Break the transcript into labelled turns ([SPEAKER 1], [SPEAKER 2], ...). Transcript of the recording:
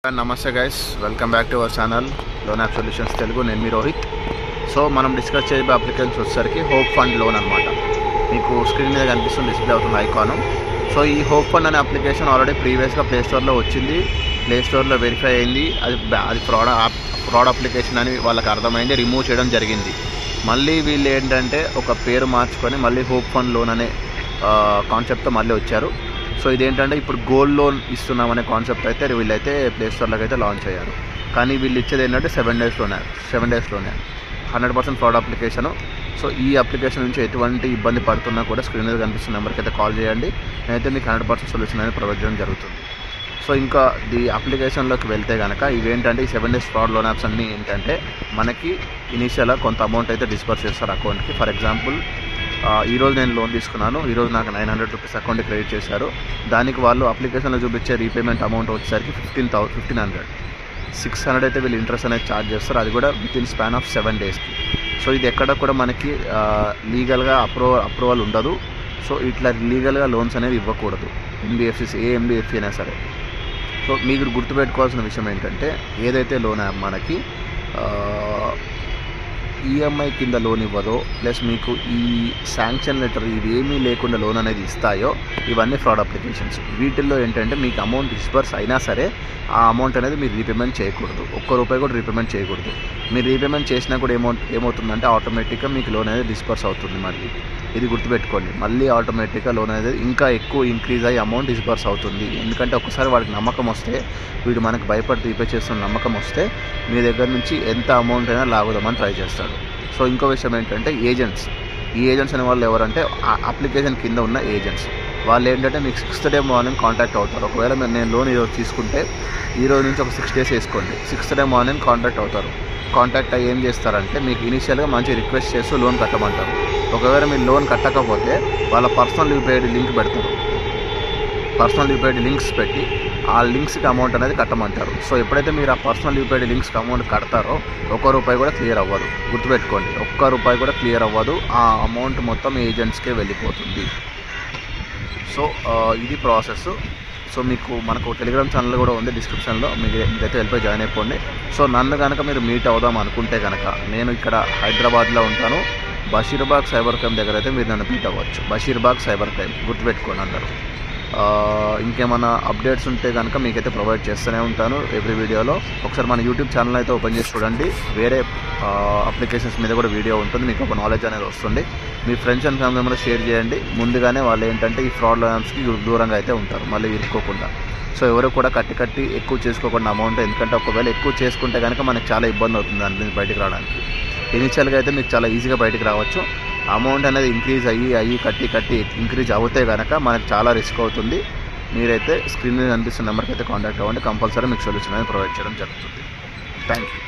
[SPEAKER 1] నమస్తే guys, welcome back to our channel loan app solutions Telugu. నేను మీ Rohit. So మనం discuss చేయబోయే అప్లికేషన్స్ వచ్చేసరికి హోప్ ఫండ్ లోన్ అనమాట. మీకు స్క్రీన్ మీద కనిపిస్తుంది, డిస్ప్లే అవుతుంది ఐకాను. సో ఈ హోప్ ఫండ్ అనే అప్లికేషన్ ఆల్రెడీ ప్రీవియస్గా ప్లేస్టోర్లో వచ్చింది, ప్లేస్టోర్లో వెరిఫై అయింది. అది ఫ్రాడ్ అప్లికేషన్ అని వాళ్ళకి అర్థమైంది, రిమూవ్ చేయడం జరిగింది. మళ్ళీ వీళ్ళు ఏంటంటే ఒక పేరు మార్చుకొని మళ్ళీ హోప్ ఫండ్ లోన్ అనే కాన్సెప్ట్తో మళ్ళీ వచ్చారు. సో ఇదేంటంటే ఇప్పుడు గోల్డ్ లోన్ ఇస్తున్నామనే కాన్సెప్ట్ అయితే వీళ్ళైతే ప్లేస్టోర్లోకి అయితే లాంచ్ అయ్యారు. కానీ వీళ్ళు ఇచ్చేది ఏంటంటే 7 డేస్లోనే 100% ఫ్రాడ్ అప్లికేషను. సో ఈ అప్లికేషన్ నుంచి ఎటువంటి ఇబ్బంది పడుతున్నా కూడా స్క్రీన్ మీద కనిపిస్తున్న నెంబర్కి అయితే కాల్ చేయండి. నేనైతే మీకు 100% సొల్యూషన్ అనేది ప్రొవైడ్ చేయడం జరుగుతుంది. సో ఇంకా ఈ అప్లికేషన్లోకి వెళ్తే కనుక ఇవేంటంటే ఈ 7 డేస్ ఫ్రాడ్ లోన్ యాప్స్ అన్నీ ఏంటంటే మనకి ఇనీషియల్గా కొంత అమౌంట్ అయితే డిస్బర్స్ చేస్తారు అకౌంట్కి. ఫర్ ఎగ్జాంపుల్ ఈరోజు నేను లోన్ తీసుకున్నాను, ఈరోజు నాకు 900 రూపీస్ అకౌంట్కి క్రెడిట్ చేశారు. దానికి వాళ్ళు అప్లికేషన్లో చూపించే రీపేమెంట్ అమౌంట్ వచ్చేసరికి 1500, 600 అయితే వీళ్ళు ఇంట్రెస్ట్ అనేది ఛార్జ్ చేస్తారు. అది కూడా విత్ ఇన్ స్పాన్ ఆఫ్ 7 డేస్కి. సో ఇది ఎక్కడ కూడా మనకి లీగల్గా అప్రూవల్ ఉండదు. సో ఇట్లా లీగల్గా లోన్స్ అనేది ఇవ్వకూడదు ఎన్బిఎఫ్సిస్, ఏ ఎన్బిఎఫ్సి అయినా సరే. సో మీరు గుర్తుపెట్టుకోవాల్సిన విషయం ఏంటంటే ఏదైతే లోన్ మనకి ఈఎంఐ కింద లోన్ ఇవ్వదో, ప్లస్ మీకు ఈ శాంక్షన్ లెటర్ ఇవేమీ లేకుండా లోన్ అనేది ఇస్తాయో ఇవన్నీ ఫ్రాడ్ అప్లికేషన్స్. వీటిల్లో ఏంటంటే మీకు అమౌంట్ డిస్బర్స్ అయినా సరే ఆ అమౌంట్ అనేది మీరు రీపేమెంట్ చేయకూడదు, ₹1 కూడా రీపేమెంట్ చేయకూడదు. మీరు రీపేమెంట్ చేసినా కూడా ఏమవుతుందంటే ఆటోమేటిక్గా మీకు లోన్ అనేది డిస్బర్స్ అవుతుంది. మళ్ళీ ఇది గుర్తుపెట్టుకోండి, మళ్ళీ ఆటోమేటిక్గా లోన్ అనేది ఇంకా ఎక్కువ ఇంక్రీజ్ అయ్యి అమౌంట్ డిస్బర్స్ అవుతుంది. ఎందుకంటే ఒకసారి వాడికి నమ్మకం వస్తే, వీడు మనకు భయపడి రీపే చేస్తున్న నమ్మకం వస్తే మీ దగ్గర నుంచి ఎంత అమౌంట్ అయినా లాగుదామని ట్రై చేస్తాడు. సో ఇంకో విషయం ఏంటంటే ఏజెంట్స్. ఈ ఏజెంట్స్ అనే వాళ్ళు ఎవరంటే అప్లికేషన్ కింద ఉన్న ఏజెంట్స్. వాళ్ళు ఏంటంటే మీకు 6th డే మార్నింగ్ కాంటాక్ట్ అవుతారు. ఒకవేళ నేను లోన్ ఈరోజు తీసుకుంటే ఈరోజు నుంచి ఒక 6 డేస్ వేసుకోండి, 6th డే మార్నింగ్ కాంటాక్ట్ అవుతారు. కాంటాక్ట్ అయ్యి ఏం చేస్తారంటే మీకు ఇనిషియల్గా మంచి రిక్వెస్ట్ చేస్తూ లోన్ కట్టమంటారు. ఒకవేళ మీరు లోన్ కట్టకపోతే వాళ్ళ పర్సనల్ యూపీఐడి లింక్ పెడతారు. పర్సనల్ యూపీఐడి లింక్స్ పెట్టి ఆ లింక్స్కి అమౌంట్ అనేది కట్టమంటారు. సో ఎప్పుడైతే మీరు ఆ పర్సనల్ యూపీఐడి లింక్స్కి అమౌంట్ కడతారో ₹1 కూడా క్లియర్ అవ్వదు. గుర్తుపెట్టుకోండి, ₹1 కూడా క్లియర్ అవ్వదు. ఆ అమౌంట్ మొత్తం ఏజెంట్స్కే వెళ్ళిపోతుంది. సో ఇది ప్రాసెస్. సో మనకు టెలిగ్రామ్ ఛానల్ కూడా ఉంది డిస్క్రిప్షన్లో, మీకైతే వెళ్ళిపోయి జాయిన్ అయిపోండి. సో నన్ను కనుక మీరు మీట్ అవుదాం అనుకుంటే కనుక నేను ఇక్కడ హైదరాబాద్లో ఉంటాను, బషీర్బాగ్ సైబర్ క్రైమ్ దగ్గర అయితే మీరు నన్ను మీట్ అవ్వచ్చు. బషీర్బాగ్ సైబర్ క్రైమ్ గుర్తుపెట్టుకోండి అందరూ. ఇంకేమైనా అప్డేట్స్ ఉంటే కనుక మీకైతే ప్రొవైడ్ చేస్తూనే ఉంటాను ఎవ్రీ వీడియోలో. ఒకసారి మన యూట్యూబ్ ఛానల్ అయితే ఓపెన్ చేసి చూడండి, వేరే అప్లికేషన్స్ మీద కూడా వీడియో ఉంటుంది, మీకు ఒక నాలెడ్జ్ అనేది వస్తుంది. మీ friends and family members share చేయండి. ముందుగానే వాళ్ళు ఏంటంటే ఈ ఫ్రాడ్ లోన్స్కి దూరంగా అయితే ఉంటారు, మళ్ళీ ఇరుక్కోకుండా. సో ఎవరు కూడా కట్టి ఎక్కువ చేసుకోకుండా అమౌంట్, ఎందుకంటే ఒకవేళ ఎక్కువ చేసుకుంటే కనుక మనకు చాలా ఇబ్బంది అవుతుంది దాని నుంచి బయటికి రావడానికి. ఇనిషియల్గా అయితే మీకు చాలా ఈజీగా బయటికి రావచ్చు. అమౌంట్ అనేది ఇంక్రీజ్ అయ్యి కట్టి ఇంక్రీజ్ అవుతే కనుక మనకు చాలా రిస్క్ అవుతుంది. మీరైతే స్క్రీన్ మీద కనిపిస్తున్న నెంబర్కి అయితే కాంటాక్ట్ అవ్వండి, కంపల్సరీ మీకు సొల్యూషన్ అనేది ప్రొవైడ్ చేయడం జరుగుతుంది. Thank you.